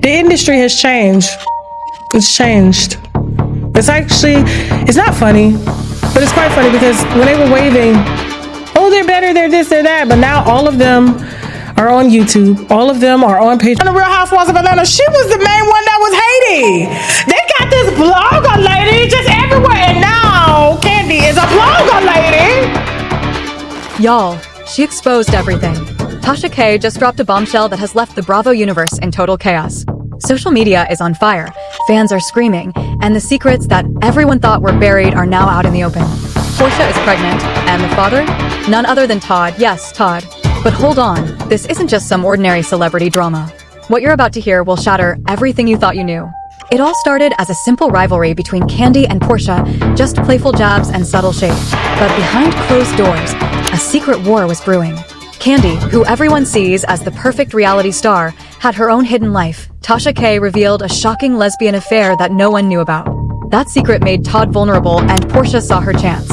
The industry has changed. It's changed. It's not funny, but it's quite funny because when they were waving, oh, they're better, they're this, they're that, but now all of them are on YouTube. All of them are on Patreon. The Real Housewives of Atlanta, she was the main one that was hating. They got this blogger lady just everywhere, and now Candy is a blogger lady. Y'all, she exposed everything. Tasha K just dropped a bombshell that has left the Bravo universe in total chaos. Social media is on fire, fans are screaming, and the secrets that everyone thought were buried are now out in the open. Porsha is pregnant, and the father? None other than Todd. Yes, Todd. But hold on, this isn't just some ordinary celebrity drama. What you're about to hear will shatter everything you thought you knew. It all started as a simple rivalry between Candy and Porsha, just playful jabs and subtle shade. But behind closed doors, a secret war was brewing. Candy, who everyone sees as the perfect reality star, had her own hidden life. Tasha K revealed a shocking lesbian affair that no one knew about. That secret made Todd vulnerable, and Porsha saw her chance.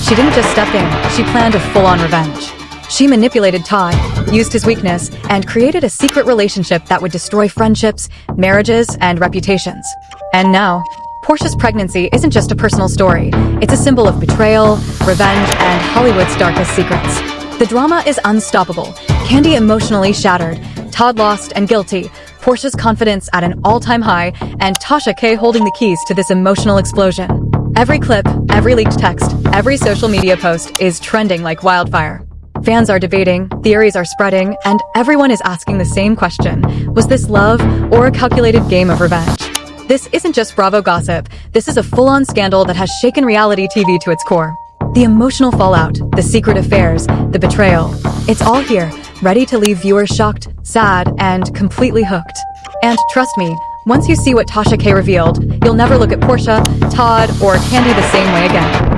She didn't just step in, she planned a full-on revenge. She manipulated Todd, used his weakness, and created a secret relationship that would destroy friendships, marriages, and reputations. And now, Porsha's pregnancy isn't just a personal story. It's a symbol of betrayal, revenge, and Hollywood's darkest secrets. The drama is unstoppable. Candy emotionally shattered, Todd lost and guilty, Porsha's confidence at an all-time high, and Tasha K holding the keys to this emotional explosion. Every clip, every leaked text, every social media post is trending like wildfire. Fans are debating, theories are spreading, and everyone is asking the same question. Was this love or a calculated game of revenge? This isn't just Bravo gossip. This is a full-on scandal that has shaken reality TV to its core. The emotional fallout, the secret affairs, the betrayal. It's all here, ready to leave viewers shocked, sad, and completely hooked. And trust me, once you see what Tasha K revealed, you'll never look at Porsha, Todd, or Candy the same way again.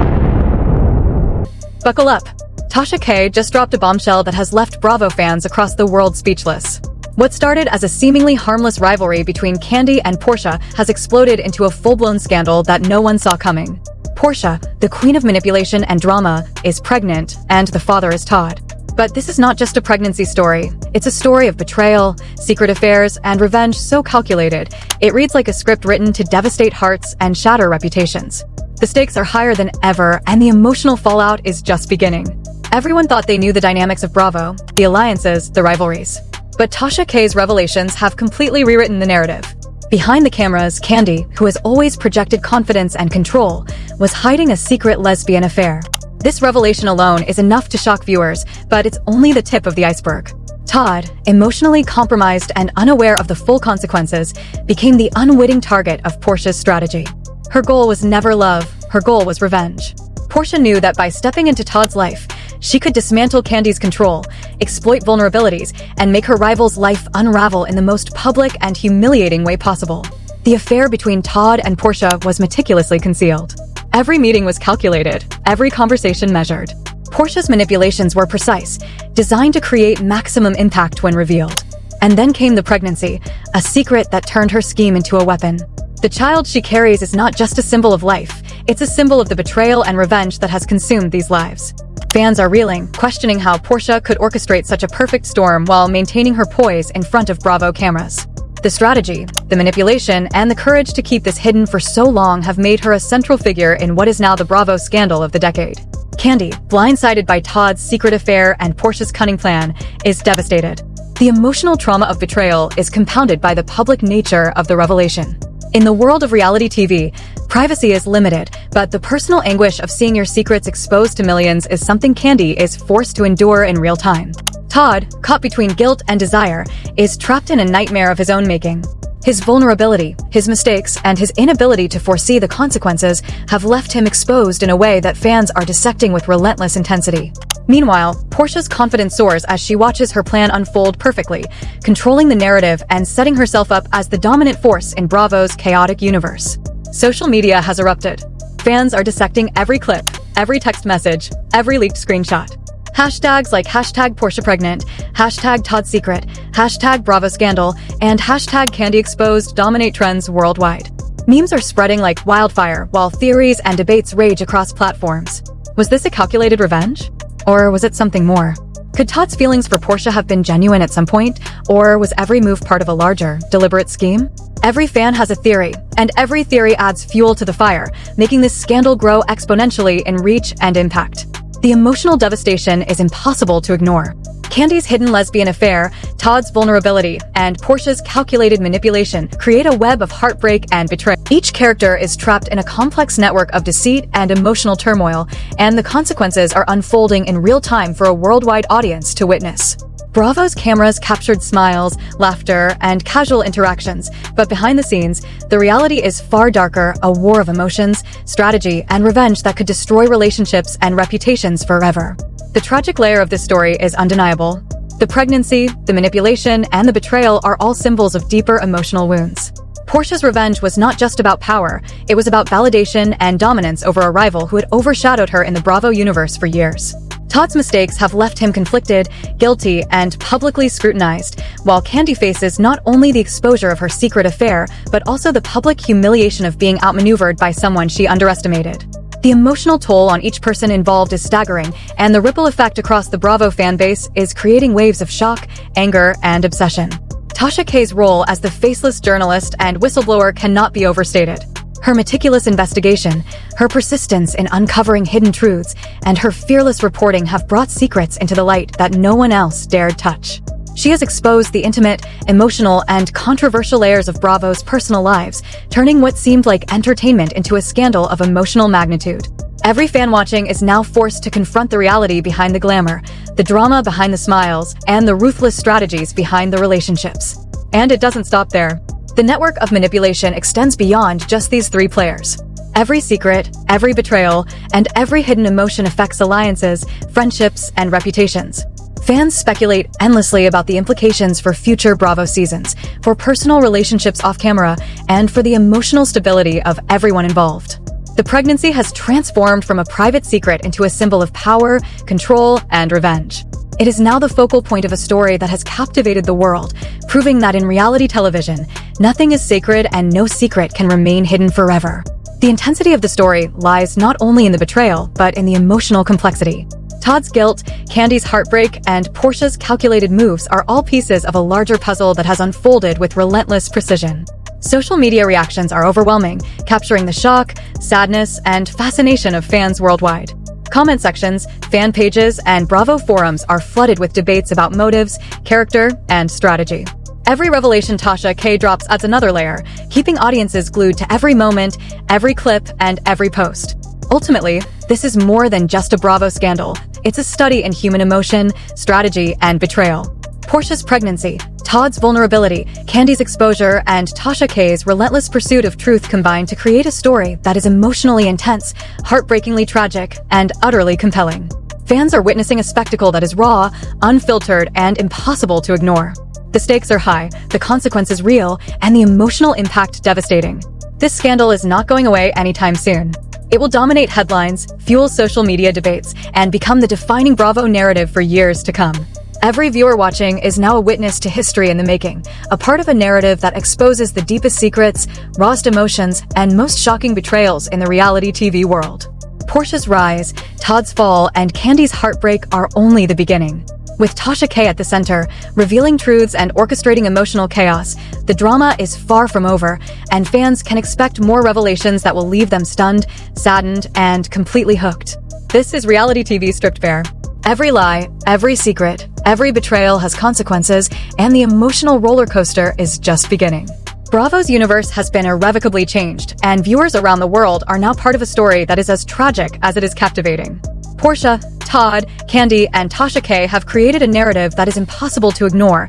Buckle up. Tasha K just dropped a bombshell that has left Bravo fans across the world speechless. What started as a seemingly harmless rivalry between Candy and Porsha has exploded into a full-blown scandal that no one saw coming. Porsha, the queen of manipulation and drama, is pregnant, and the father is Todd. But this is not just a pregnancy story. It's a story of betrayal, secret affairs, and revenge so calculated, it reads like a script written to devastate hearts and shatter reputations. The stakes are higher than ever, and the emotional fallout is just beginning. Everyone thought they knew the dynamics of Bravo, the alliances, the rivalries. But Tasha K's revelations have completely rewritten the narrative. Behind the cameras, Candy, who has always projected confidence and control, was hiding a secret lesbian affair. This revelation alone is enough to shock viewers, but it's only the tip of the iceberg. Todd, emotionally compromised and unaware of the full consequences, became the unwitting target of Porsha's strategy. Her goal was never love, her goal was revenge. Porsha knew that by stepping into Todd's life, she could dismantle Candy's control, exploit vulnerabilities, and make her rival's life unravel in the most public and humiliating way possible. The affair between Todd and Porsha was meticulously concealed. Every meeting was calculated, every conversation measured. Porsha's manipulations were precise, designed to create maximum impact when revealed. And then came the pregnancy, a secret that turned her scheme into a weapon. The child she carries is not just a symbol of life, it's a symbol of the betrayal and revenge that has consumed these lives. Fans are reeling, questioning how Porsha could orchestrate such a perfect storm while maintaining her poise in front of Bravo cameras. The strategy, the manipulation, and the courage to keep this hidden for so long have made her a central figure in what is now the Bravo scandal of the decade. Candy, blindsided by Todd's secret affair and Porsha's cunning plan, is devastated. The emotional trauma of betrayal is compounded by the public nature of the revelation. In the world of reality TV, privacy is limited, but the personal anguish of seeing your secrets exposed to millions is something Candy is forced to endure in real time. Todd, caught between guilt and desire, is trapped in a nightmare of his own making. His vulnerability, his mistakes, and his inability to foresee the consequences have left him exposed in a way that fans are dissecting with relentless intensity. Meanwhile, Porsha's confidence soars as she watches her plan unfold perfectly, controlling the narrative and setting herself up as the dominant force in Bravo's chaotic universe. Social media has erupted. Fans are dissecting every clip, every text message, every leaked screenshot. Hashtags like hashtag Porsha pregnant, hashtag Todd secret, hashtag Bravo scandal, and hashtag Candy exposed dominate trends worldwide. Memes are spreading like wildfire while theories and debates rage across platforms. Was this a calculated revenge? Or was it something more? Could Todd's feelings for Porsha have been genuine at some point, or was every move part of a larger, deliberate scheme? Every fan has a theory, and every theory adds fuel to the fire, making this scandal grow exponentially in reach and impact. The emotional devastation is impossible to ignore. Candy's hidden lesbian affair, Todd's vulnerability, and Porsha's calculated manipulation create a web of heartbreak and betrayal. Each character is trapped in a complex network of deceit and emotional turmoil, and the consequences are unfolding in real time for a worldwide audience to witness. Bravo's cameras captured smiles, laughter, and casual interactions, but behind the scenes, the reality is far darker, a war of emotions, strategy, and revenge that could destroy relationships and reputations forever. The tragic layer of this story is undeniable. The pregnancy, the manipulation, and the betrayal are all symbols of deeper emotional wounds. Porsha's revenge was not just about power, it was about validation and dominance over a rival who had overshadowed her in the Bravo universe for years. Todd's mistakes have left him conflicted, guilty, and publicly scrutinized, while Candy faces not only the exposure of her secret affair, but also the public humiliation of being outmaneuvered by someone she underestimated. The emotional toll on each person involved is staggering, and the ripple effect across the Bravo fanbase is creating waves of shock, anger, and obsession. Tasha K's role as the faceless journalist and whistleblower cannot be overstated. Her meticulous investigation, her persistence in uncovering hidden truths, and her fearless reporting have brought secrets into the light that no one else dared touch. She has exposed the intimate, emotional, and controversial layers of Bravo's personal lives, turning what seemed like entertainment into a scandal of emotional magnitude. Every fan watching is now forced to confront the reality behind the glamour, the drama behind the smiles, and the ruthless strategies behind the relationships. And it doesn't stop there. The network of manipulation extends beyond just these three players. Every secret, every betrayal, and every hidden emotion affects alliances, friendships, and reputations. Fans speculate endlessly about the implications for future Bravo seasons, for personal relationships off-camera, and for the emotional stability of everyone involved. The pregnancy has transformed from a private secret into a symbol of power, control, and revenge. It is now the focal point of a story that has captivated the world, proving that in reality television, nothing is sacred and no secret can remain hidden forever. The intensity of the story lies not only in the betrayal, but in the emotional complexity. Todd's guilt, Candy's heartbreak, and Porsha's calculated moves are all pieces of a larger puzzle that has unfolded with relentless precision. Social media reactions are overwhelming, capturing the shock, sadness, and fascination of fans worldwide. Comment sections, fan pages, and Bravo forums are flooded with debates about motives, character, and strategy. Every revelation Tasha K drops adds another layer, keeping audiences glued to every moment, every clip, and every post. Ultimately, this is more than just a Bravo scandal. It's a study in human emotion, strategy, and betrayal. Porsha's pregnancy, Todd's vulnerability, Candy's exposure, and Tasha K's relentless pursuit of truth combine to create a story that is emotionally intense, heartbreakingly tragic, and utterly compelling. Fans are witnessing a spectacle that is raw, unfiltered, and impossible to ignore. The stakes are high, the consequences real, and the emotional impact devastating. This scandal is not going away anytime soon. It will dominate headlines, fuel social media debates, and become the defining Bravo narrative for years to come. Every viewer watching is now a witness to history in the making, a part of a narrative that exposes the deepest secrets, rawest emotions, and most shocking betrayals in the reality TV world. Porsha's rise, Todd's fall, and Candy's heartbreak are only the beginning. With Tasha K at the center, revealing truths and orchestrating emotional chaos, the drama is far from over, and fans can expect more revelations that will leave them stunned, saddened, and completely hooked. This is reality TV stripped bare. Every lie, every secret, every betrayal has consequences, and the emotional roller coaster is just beginning. Bravo's universe has been irrevocably changed, and viewers around the world are now part of a story that is as tragic as it is captivating. Porsha, Todd, Candy, and Tasha K have created a narrative that is impossible to ignore,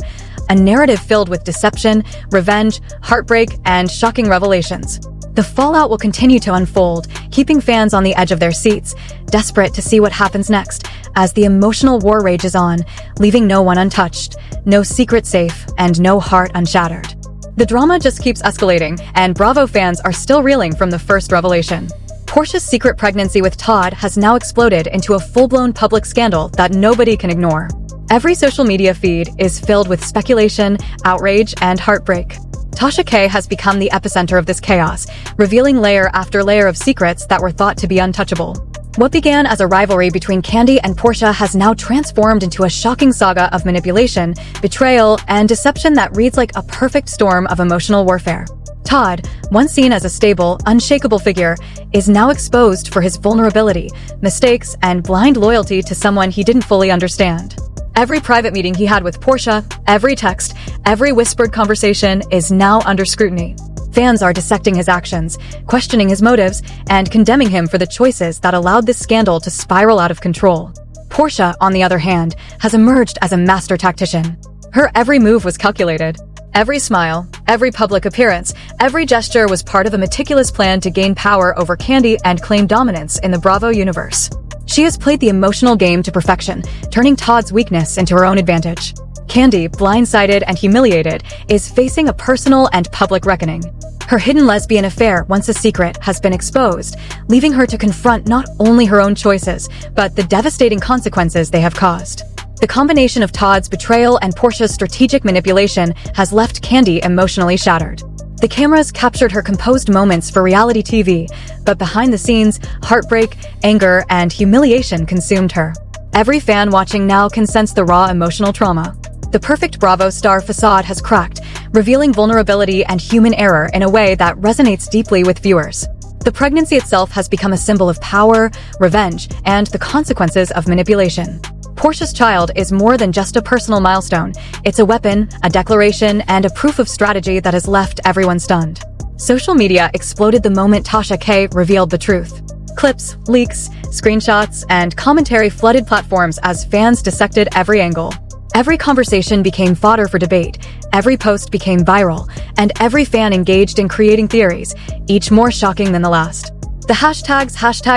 a narrative filled with deception, revenge, heartbreak, and shocking revelations. The fallout will continue to unfold, keeping fans on the edge of their seats, desperate to see what happens next, as the emotional war rages on, leaving no one untouched, no secret safe, and no heart unshattered. The drama just keeps escalating, and Bravo fans are still reeling from the first revelation. Porsha's secret pregnancy with Todd has now exploded into a full-blown public scandal that nobody can ignore. Every social media feed is filled with speculation, outrage, and heartbreak. Tasha K has become the epicenter of this chaos, revealing layer after layer of secrets that were thought to be untouchable. What began as a rivalry between Candy and Porsha has now transformed into a shocking saga of manipulation, betrayal, and deception that reads like a perfect storm of emotional warfare. Todd, once seen as a stable, unshakable figure, is now exposed for his vulnerability, mistakes, and blind loyalty to someone he didn't fully understand. Every private meeting he had with Porsha, every text, every whispered conversation is now under scrutiny. Fans are dissecting his actions, questioning his motives, and condemning him for the choices that allowed this scandal to spiral out of control. Porsha, on the other hand, has emerged as a master tactician. Her every move was calculated. Every smile, every public appearance, every gesture was part of a meticulous plan to gain power over Candy and claim dominance in the Bravo universe. She has played the emotional game to perfection, turning Todd's weakness into her own advantage. Candy, blindsided and humiliated, is facing a personal and public reckoning. Her hidden lesbian affair, once a secret, has been exposed, leaving her to confront not only her own choices, but the devastating consequences they have caused. The combination of Todd's betrayal and Porsha's strategic manipulation has left Candy emotionally shattered. The cameras captured her composed moments for reality TV, but behind the scenes, heartbreak, anger, and humiliation consumed her. Every fan watching now can sense the raw emotional trauma. The perfect Bravo star facade has cracked, revealing vulnerability and human error in a way that resonates deeply with viewers. The pregnancy itself has become a symbol of power, revenge, and the consequences of manipulation. Porsha's child is more than just a personal milestone. It's a weapon, a declaration, and a proof of strategy that has left everyone stunned. Social media exploded the moment Tasha K revealed the truth. Clips, leaks, screenshots, and commentary flooded platforms as fans dissected every angle. Every conversation became fodder for debate, every post became viral, and every fan engaged in creating theories, each more shocking than the last. The hashtags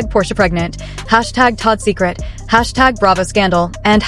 Porsha pregnant, Todd secret, Bravo scandal, and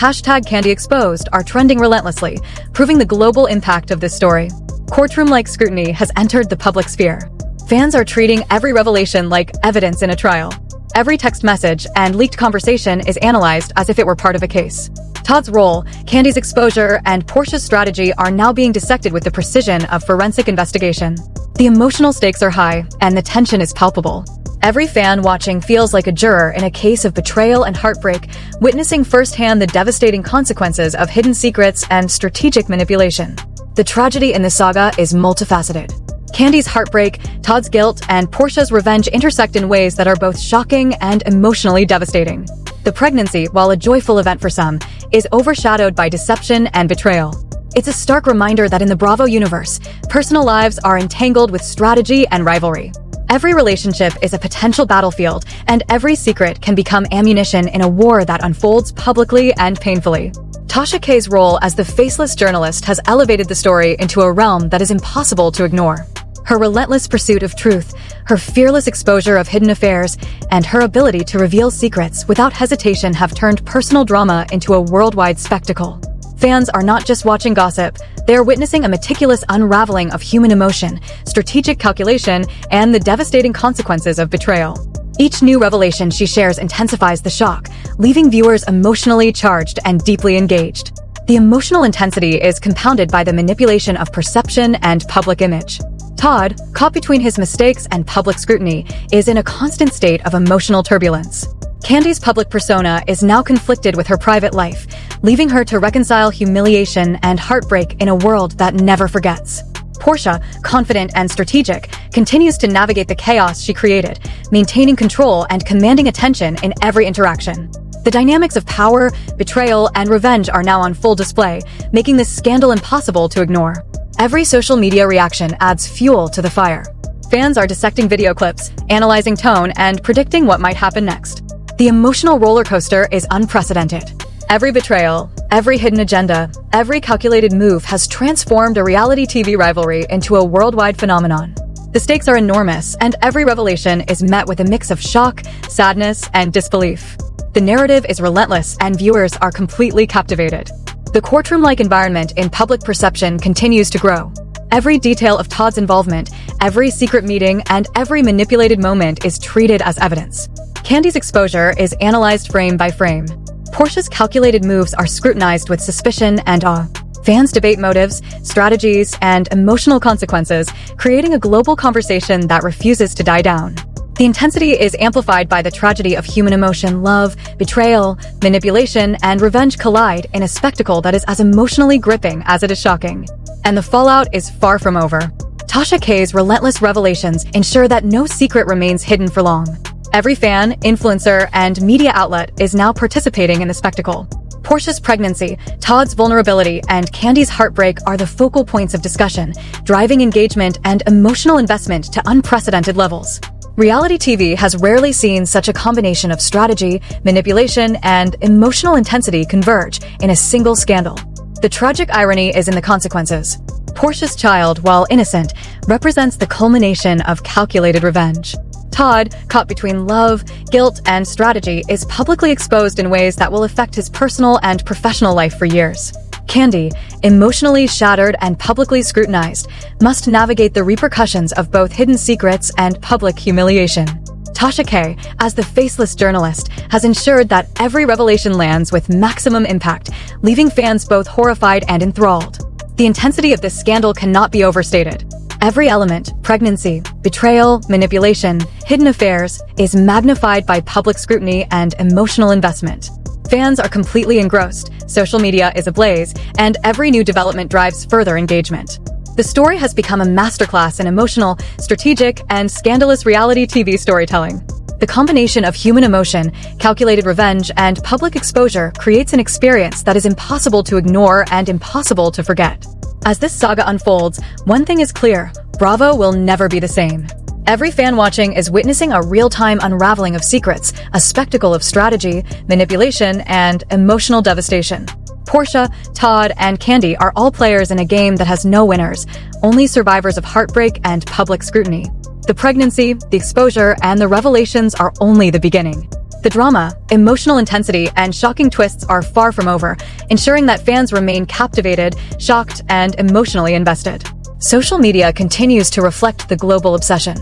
Candy exposed are trending relentlessly, proving the global impact of this story. Courtroom-like scrutiny has entered the public sphere. Fans are treating every revelation like evidence in a trial. Every text message and leaked conversation is analyzed as if it were part of a case. Todd's role, Candy's exposure, and Porsha's strategy are now being dissected with the precision of forensic investigation. The emotional stakes are high, and the tension is palpable. Every fan watching feels like a juror in a case of betrayal and heartbreak, witnessing firsthand the devastating consequences of hidden secrets and strategic manipulation. The tragedy in the saga is multifaceted. Candy's heartbreak, Todd's guilt, and Porsha's revenge intersect in ways that are both shocking and emotionally devastating. The pregnancy, while a joyful event for some, is overshadowed by deception and betrayal. It's a stark reminder that in the Bravo universe, personal lives are entangled with strategy and rivalry. Every relationship is a potential battlefield, and every secret can become ammunition in a war that unfolds publicly and painfully. Tasha K's role as the faceless journalist has elevated the story into a realm that is impossible to ignore. Her relentless pursuit of truth, her fearless exposure of hidden affairs, and her ability to reveal secrets without hesitation have turned personal drama into a worldwide spectacle. Fans are not just watching gossip, they are witnessing a meticulous unraveling of human emotion, strategic calculation, and the devastating consequences of betrayal. Each new revelation she shares intensifies the shock, leaving viewers emotionally charged and deeply engaged. The emotional intensity is compounded by the manipulation of perception and public image. Todd, caught between his mistakes and public scrutiny, is in a constant state of emotional turbulence. Candy's public persona is now conflicted with her private life, leaving her to reconcile humiliation and heartbreak in a world that never forgets. Porsha, confident and strategic, continues to navigate the chaos she created, maintaining control and commanding attention in every interaction. The dynamics of power, betrayal, and revenge are now on full display, making this scandal impossible to ignore. Every social media reaction adds fuel to the fire. Fans are dissecting video clips, analyzing tone, and predicting what might happen next. The emotional roller coaster is unprecedented. Every betrayal, every hidden agenda, every calculated move has transformed a reality TV rivalry into a worldwide phenomenon. The stakes are enormous, and every revelation is met with a mix of shock, sadness, and disbelief. The narrative is relentless, and viewers are completely captivated. The courtroom-like environment in public perception continues to grow. Every detail of Todd's involvement, every secret meeting, and every manipulated moment is treated as evidence. Candy's exposure is analyzed frame by frame. Porsha's calculated moves are scrutinized with suspicion and awe. Fans debate motives, strategies, and emotional consequences, creating a global conversation that refuses to die down. The intensity is amplified by the tragedy of human emotion. Love, betrayal, manipulation, and revenge collide in a spectacle that is as emotionally gripping as it is shocking. And the fallout is far from over. Tasha K's relentless revelations ensure that no secret remains hidden for long. Every fan, influencer, and media outlet is now participating in the spectacle. Porsha's pregnancy, Todd's vulnerability, and Candy's heartbreak are the focal points of discussion, driving engagement and emotional investment to unprecedented levels. Reality TV has rarely seen such a combination of strategy, manipulation, and emotional intensity converge in a single scandal. The tragic irony is in the consequences. Porsha's child, while innocent, represents the culmination of calculated revenge. Todd, caught between love, guilt, and strategy, is publicly exposed in ways that will affect his personal and professional life for years. Candy, emotionally shattered and publicly scrutinized, must navigate the repercussions of both hidden secrets and public humiliation. Tasha K, as the faceless journalist, has ensured that every revelation lands with maximum impact, leaving fans both horrified and enthralled. The intensity of this scandal cannot be overstated. Every element, pregnancy, betrayal, manipulation, hidden affairs, is magnified by public scrutiny and emotional investment. Fans are completely engrossed, social media is ablaze, and every new development drives further engagement. The story has become a masterclass in emotional, strategic, and scandalous reality TV storytelling. The combination of human emotion, calculated revenge, and public exposure creates an experience that is impossible to ignore and impossible to forget. As this saga unfolds, one thing is clear: Bravo will never be the same. Every fan watching is witnessing a real-time unraveling of secrets, a spectacle of strategy, manipulation, and emotional devastation. Porsha, Todd, and Candy are all players in a game that has no winners, only survivors of heartbreak and public scrutiny. The pregnancy, the exposure, and the revelations are only the beginning. The drama, emotional intensity, and shocking twists are far from over, ensuring that fans remain captivated, shocked, and emotionally invested. Social media continues to reflect the global obsession.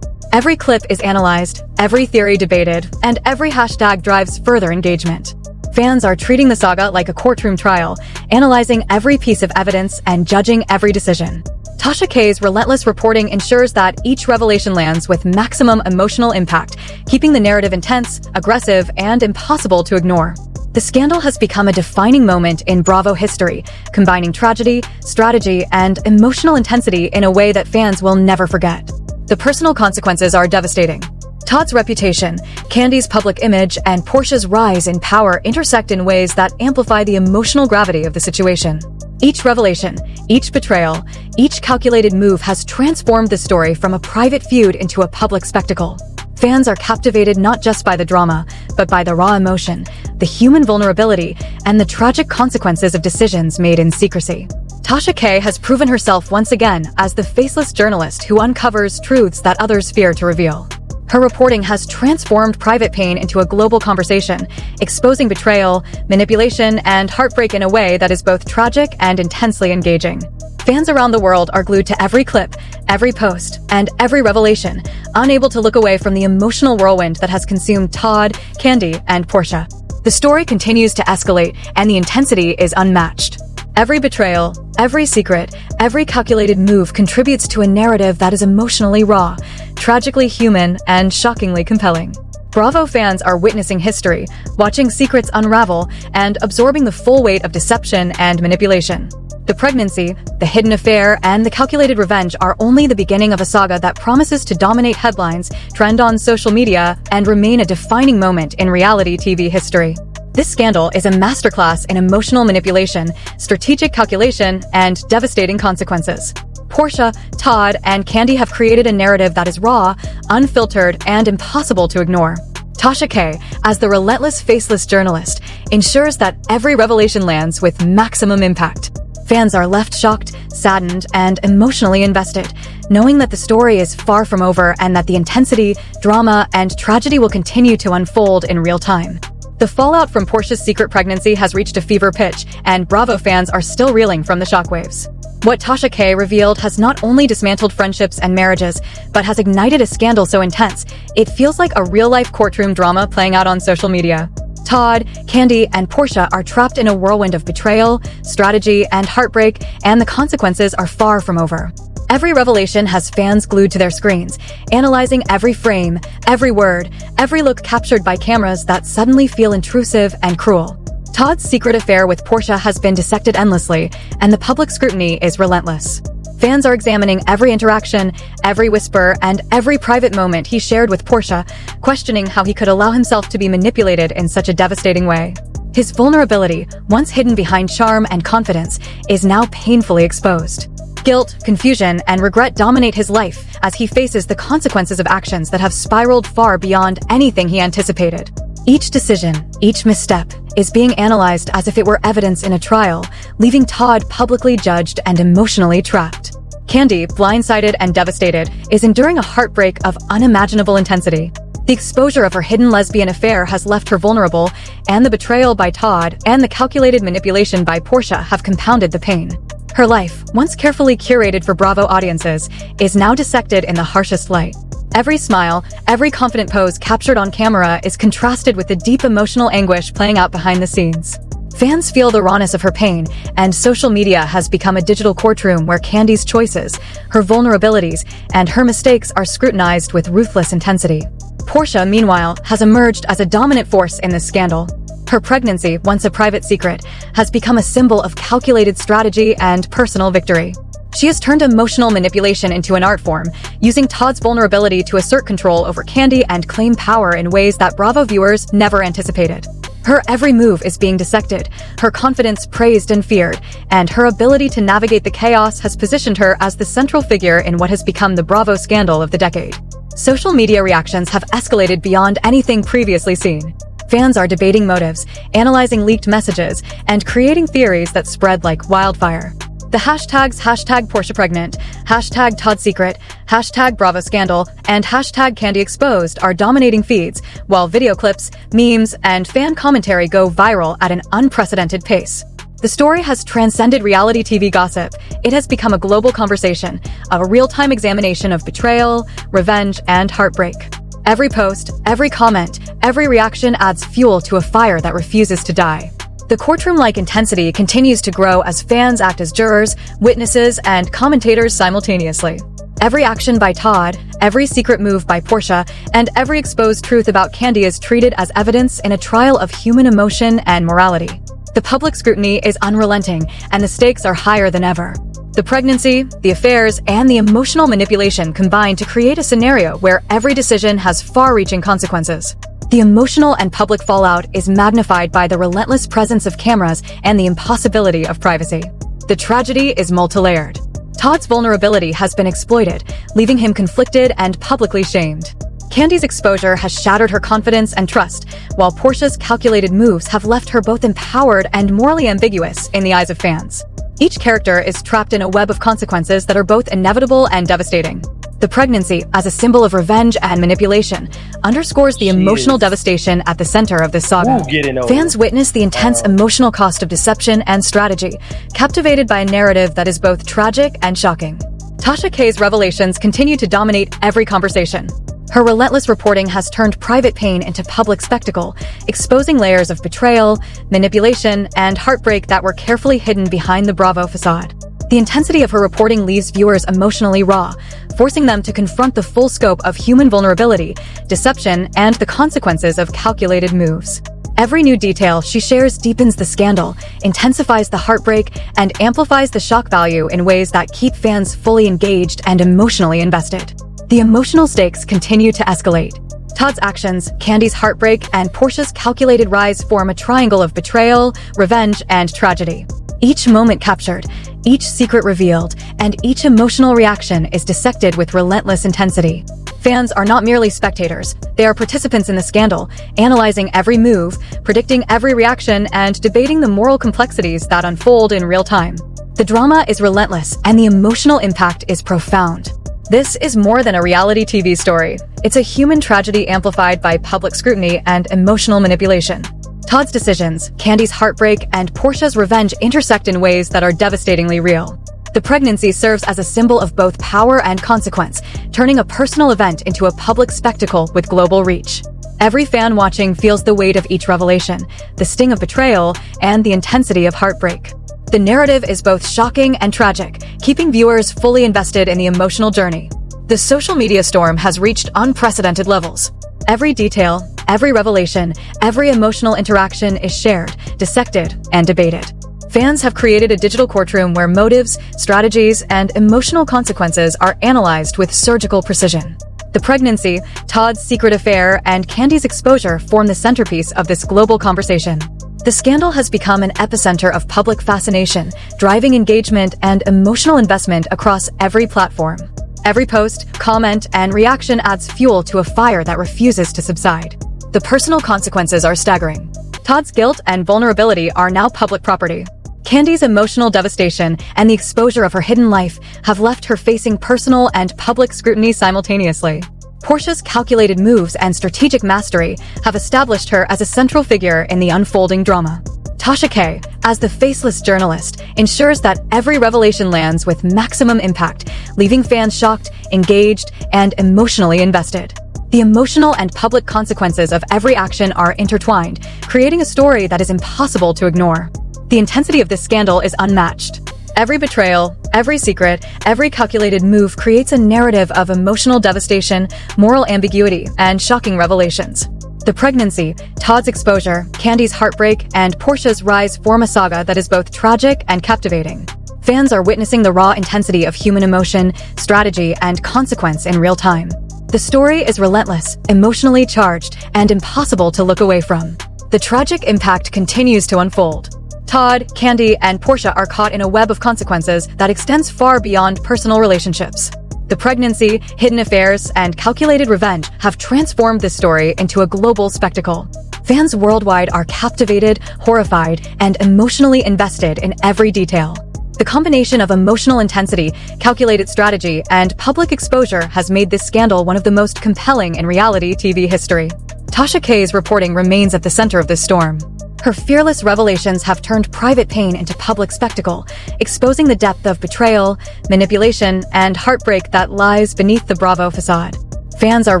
Every clip is analyzed, every theory debated, and every hashtag drives further engagement. Fans are treating the saga like a courtroom trial, analyzing every piece of evidence and judging every decision. Tasha K's relentless reporting ensures that each revelation lands with maximum emotional impact, keeping the narrative intense, aggressive, and impossible to ignore. The scandal has become a defining moment in Bravo history, combining tragedy, strategy, and emotional intensity in a way that fans will never forget. The personal consequences are devastating. Todd's reputation, Candy's public image, and Porsha's rise in power intersect in ways that amplify the emotional gravity of the situation. Each revelation, each betrayal, each calculated move has transformed the story from a private feud into a public spectacle. Fans are captivated not just by the drama, but by the raw emotion, the human vulnerability, and the tragic consequences of decisions made in secrecy. Tasha K has proven herself once again as the faceless journalist who uncovers truths that others fear to reveal. Her reporting has transformed private pain into a global conversation, exposing betrayal, manipulation, and heartbreak in a way that is both tragic and intensely engaging. Fans around the world are glued to every clip, every post, and every revelation, unable to look away from the emotional whirlwind that has consumed Todd, Candy, and Porsha. The story continues to escalate, and the intensity is unmatched. Every betrayal, every secret, every calculated move contributes to a narrative that is emotionally raw, tragically human, and shockingly compelling. Bravo fans are witnessing history, watching secrets unravel, and absorbing the full weight of deception and manipulation. The pregnancy, the hidden affair, and the calculated revenge are only the beginning of a saga that promises to dominate headlines, trend on social media, and remain a defining moment in reality TV history. This scandal is a masterclass in emotional manipulation, strategic calculation, and devastating consequences. Porsha, Todd, and Candy have created a narrative that is raw, unfiltered, and impossible to ignore. Tasha K, as the relentless faceless journalist, ensures that every revelation lands with maximum impact. Fans are left shocked, saddened, and emotionally invested, knowing that the story is far from over and that the intensity, drama, and tragedy will continue to unfold in real time. The fallout from Porsha's secret pregnancy has reached a fever pitch, and Bravo fans are still reeling from the shockwaves. What Tasha K revealed has not only dismantled friendships and marriages, but has ignited a scandal so intense, it feels like a real-life courtroom drama playing out on social media. Todd, Candy, and Porsha are trapped in a whirlwind of betrayal, strategy, and heartbreak, and the consequences are far from over. Every revelation has fans glued to their screens, analyzing every frame, every word, every look captured by cameras that suddenly feel intrusive and cruel. Todd's secret affair with Porsha has been dissected endlessly, and the public scrutiny is relentless. Fans are examining every interaction, every whisper, and every private moment he shared with Porsha, questioning how he could allow himself to be manipulated in such a devastating way. His vulnerability, once hidden behind charm and confidence, is now painfully exposed. Guilt, confusion, and regret dominate his life as he faces the consequences of actions that have spiraled far beyond anything he anticipated. Each decision, each misstep, is being analyzed as if it were evidence in a trial, leaving Todd publicly judged and emotionally trapped. Candy, blindsided and devastated, is enduring a heartbreak of unimaginable intensity. The exposure of her hidden lesbian affair has left her vulnerable, and the betrayal by Todd and the calculated manipulation by Porsha have compounded the pain. Her life, once carefully curated for Bravo audiences, is now dissected in the harshest light. Every smile, every confident pose captured on camera is contrasted with the deep emotional anguish playing out behind the scenes. Fans feel the rawness of her pain, and social media has become a digital courtroom where Candy's choices, her vulnerabilities, and her mistakes are scrutinized with ruthless intensity. Porsha, meanwhile, has emerged as a dominant force in this scandal. Her pregnancy, once a private secret, has become a symbol of calculated strategy and personal victory. She has turned emotional manipulation into an art form, using Todd's vulnerability to assert control over Candy and claim power in ways that Bravo viewers never anticipated. Her every move is being dissected, her confidence praised and feared, and her ability to navigate the chaos has positioned her as the central figure in what has become the Bravo scandal of the decade. Social media reactions have escalated beyond anything previously seen. Fans are debating motives, analyzing leaked messages, and creating theories that spread like wildfire. The hashtags #PorshaPregnant, #ToddSecret, #BravoScandal, and #CandyExposed are dominating feeds, while video clips, memes, and fan commentary go viral at an unprecedented pace. The story has transcended reality TV gossip. It has become a global conversation, a real-time examination of betrayal, revenge, and heartbreak. Every post, every comment, every reaction adds fuel to a fire that refuses to die. The courtroom-like intensity continues to grow as fans act as jurors, witnesses, and commentators simultaneously. Every action by Todd, every secret move by Porsha, and every exposed truth about Candy is treated as evidence in a trial of human emotion and morality. The public scrutiny is unrelenting, and the stakes are higher than ever. The pregnancy, the affairs, and the emotional manipulation combine to create a scenario where every decision has far-reaching consequences. The emotional and public fallout is magnified by the relentless presence of cameras and the impossibility of privacy. The tragedy is multi-layered. Todd's vulnerability has been exploited, leaving him conflicted and publicly shamed. Candy's exposure has shattered her confidence and trust, while Porsha's calculated moves have left her both empowered and morally ambiguous in the eyes of fans. Each character is trapped in a web of consequences that are both inevitable and devastating. The pregnancy, as a symbol of revenge and manipulation, underscores the emotional devastation at the center of this saga. Fans witness the intense emotional cost of deception and strategy, captivated by a narrative that is both tragic and shocking. Tasha K's revelations continue to dominate every conversation. Her relentless reporting has turned private pain into public spectacle, exposing layers of betrayal, manipulation, and heartbreak that were carefully hidden behind the Bravo facade. The intensity of her reporting leaves viewers emotionally raw, forcing them to confront the full scope of human vulnerability, deception, and the consequences of calculated moves. Every new detail she shares deepens the scandal, intensifies the heartbreak, and amplifies the shock value in ways that keep fans fully engaged and emotionally invested. The emotional stakes continue to escalate. Todd's actions, Candy's heartbreak, and Porsha's calculated rise form a triangle of betrayal, revenge, and tragedy. Each moment captured, each secret revealed, and each emotional reaction is dissected with relentless intensity. Fans are not merely spectators, they are participants in the scandal, analyzing every move, predicting every reaction, and debating the moral complexities that unfold in real time. The drama is relentless, and the emotional impact is profound. This is more than a reality TV story. It's a human tragedy amplified by public scrutiny and emotional manipulation. Todd's decisions, Candy's heartbreak, and Porsha's revenge intersect in ways that are devastatingly real. The pregnancy serves as a symbol of both power and consequence, turning a personal event into a public spectacle with global reach. Every fan watching feels the weight of each revelation, the sting of betrayal, and the intensity of heartbreak. The narrative is both shocking and tragic, keeping viewers fully invested in the emotional journey. The social media storm has reached unprecedented levels. Every detail, every revelation, every emotional interaction is shared, dissected, and debated. Fans have created a digital courtroom where motives, strategies, and emotional consequences are analyzed with surgical precision. The pregnancy, Todd's secret affair, and Candy's exposure form the centerpiece of this global conversation. The scandal has become an epicenter of public fascination, driving engagement and emotional investment across every platform. Every post, comment, and reaction adds fuel to a fire that refuses to subside. The personal consequences are staggering. Todd's guilt and vulnerability are now public property. Candy's emotional devastation and the exposure of her hidden life have left her facing personal and public scrutiny simultaneously. Porsha's calculated moves and strategic mastery have established her as a central figure in the unfolding drama. Tasha K, as the faceless journalist, ensures that every revelation lands with maximum impact, leaving fans shocked, engaged, and emotionally invested. The emotional and public consequences of every action are intertwined, creating a story that is impossible to ignore. The intensity of this scandal is unmatched. Every betrayal, every secret, every calculated move creates a narrative of emotional devastation, moral ambiguity, and shocking revelations. The pregnancy, Todd's exposure, Candy's heartbreak, and Porsha's rise form a saga that is both tragic and captivating. Fans are witnessing the raw intensity of human emotion, strategy, and consequence in real time. The story is relentless, emotionally charged, and impossible to look away from. The tragic impact continues to unfold. Todd, Candy, and Porsha are caught in a web of consequences that extends far beyond personal relationships. The pregnancy, hidden affairs, and calculated revenge have transformed this story into a global spectacle. Fans worldwide are captivated, horrified, and emotionally invested in every detail. The combination of emotional intensity, calculated strategy, and public exposure has made this scandal one of the most compelling in reality TV history. Tasha K's reporting remains at the center of this storm. Her fearless revelations have turned private pain into public spectacle, exposing the depth of betrayal, manipulation, and heartbreak that lies beneath the Bravo facade. Fans are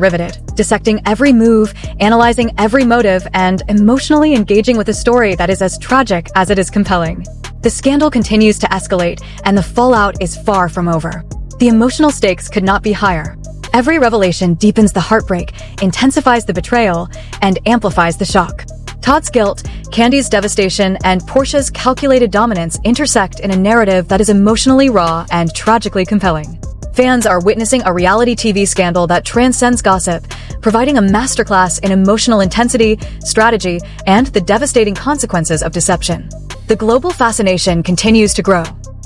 riveted, dissecting every move, analyzing every motive, and emotionally engaging with a story that is as tragic as it is compelling. The scandal continues to escalate, and the fallout is far from over. The emotional stakes could not be higher. Every revelation deepens the heartbreak, intensifies the betrayal, and amplifies the shock. Todd's guilt, Candy's devastation, and Porsha's calculated dominance intersect in a narrative that is emotionally raw and tragically compelling. Fans are witnessing a reality TV scandal that transcends gossip, providing a masterclass in emotional intensity, strategy, and the devastating consequences of deception. The global fascination continues to grow.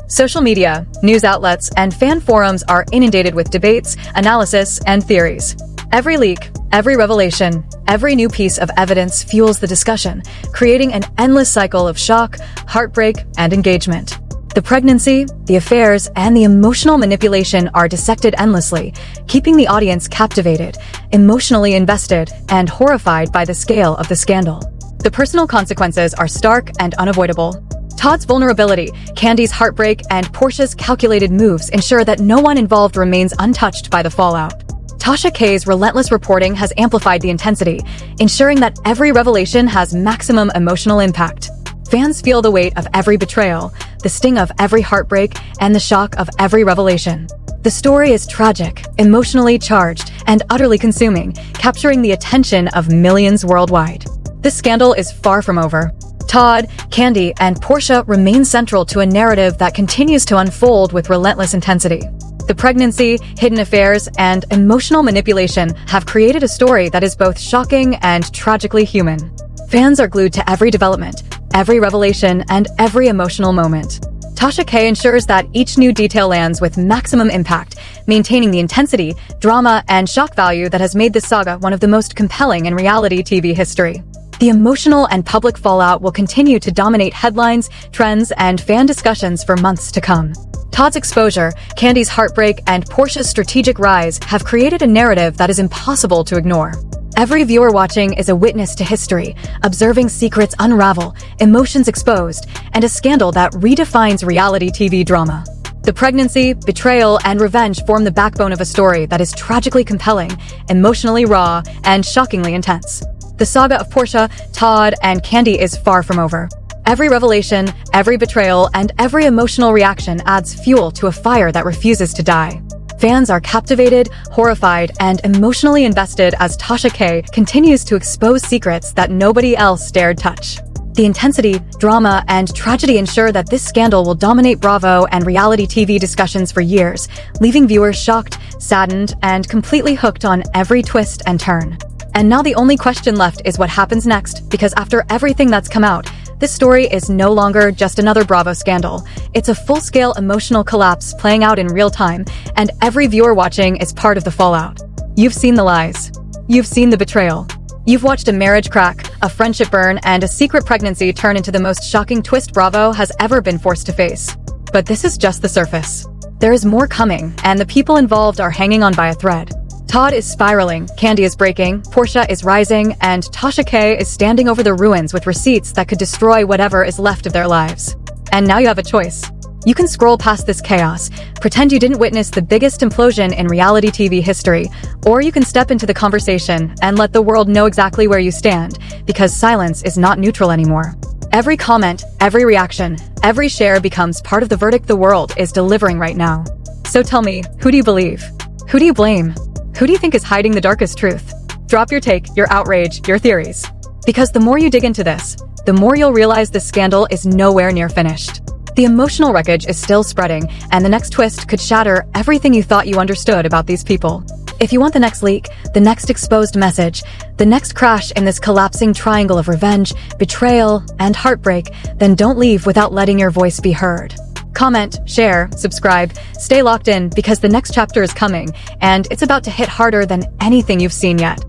Social media, news outlets, and fan forums are inundated with debates, analysis, and theories. Every leak, every revelation, every new piece of evidence fuels the discussion, creating an endless cycle of shock, heartbreak, and engagement. The pregnancy, the affairs, and the emotional manipulation are dissected endlessly, keeping the audience captivated, emotionally invested, and horrified by the scale of the scandal. The personal consequences are stark and unavoidable. Todd's vulnerability, Candy's heartbreak, and Porsha's calculated moves ensure that no one involved remains untouched by the fallout. Tasha K's relentless reporting has amplified the intensity, ensuring that every revelation has maximum emotional impact. Fans feel the weight of every betrayal, the sting of every heartbreak, and the shock of every revelation. The story is tragic, emotionally charged, and utterly consuming, capturing the attention of millions worldwide. This scandal is far from over. Todd, Candy, and Porsha remain central to a narrative that continues to unfold with relentless intensity. The pregnancy, hidden affairs, and emotional manipulation have created a story that is both shocking and tragically human. Fans are glued to every development, every revelation, and every emotional moment. Tasha K ensures that each new detail lands with maximum impact, maintaining the intensity, drama, and shock value that has made this saga one of the most compelling in reality TV history. The emotional and public fallout will continue to dominate headlines, trends, and fan discussions for months to come. Todd's exposure, Candy's heartbreak, and Porsha's strategic rise have created a narrative that is impossible to ignore. Every viewer watching is a witness to history, observing secrets unravel, emotions exposed, and a scandal that redefines reality TV drama. The pregnancy, betrayal, and revenge form the backbone of a story that is tragically compelling, emotionally raw, and shockingly intense. The saga of Porsha, Todd, and Candy is far from over. Every revelation, every betrayal, and every emotional reaction adds fuel to a fire that refuses to die. Fans are captivated, horrified, and emotionally invested as Tasha K continues to expose secrets that nobody else dared touch. The intensity, drama, and tragedy ensure that this scandal will dominate Bravo and reality TV discussions for years, leaving viewers shocked, saddened, and completely hooked on every twist and turn. And now the only question left is what happens next, because after everything that's come out, this story is no longer just another Bravo scandal. It's a full-scale emotional collapse playing out in real time, and every viewer watching is part of the fallout. You've seen the lies. You've seen the betrayal. You've watched a marriage crack, a friendship burn, and a secret pregnancy turn into the most shocking twist Bravo has ever been forced to face. But this is just the surface. There is more coming, and the people involved are hanging on by a thread. Todd is spiraling, Candy is breaking, Porsha is rising, and Tasha K is standing over the ruins with receipts that could destroy whatever is left of their lives. And now you have a choice. You can scroll past this chaos, pretend you didn't witness the biggest implosion in reality TV history, or you can step into the conversation and let the world know exactly where you stand, because silence is not neutral anymore. Every comment, every reaction, every share becomes part of the verdict the world is delivering right now. So tell me, who do you believe? Who do you blame? Who do you think is hiding the darkest truth? Drop your take, your outrage, your theories. Because the more you dig into this, the more you'll realize this scandal is nowhere near finished. The emotional wreckage is still spreading, and the next twist could shatter everything you thought you understood about these people. If you want the next leak, the next exposed message, the next crash in this collapsing triangle of revenge, betrayal, and heartbreak, then don't leave without letting your voice be heard. Comment, share, subscribe, stay locked in because the next chapter is coming, and it's about to hit harder than anything you've seen yet.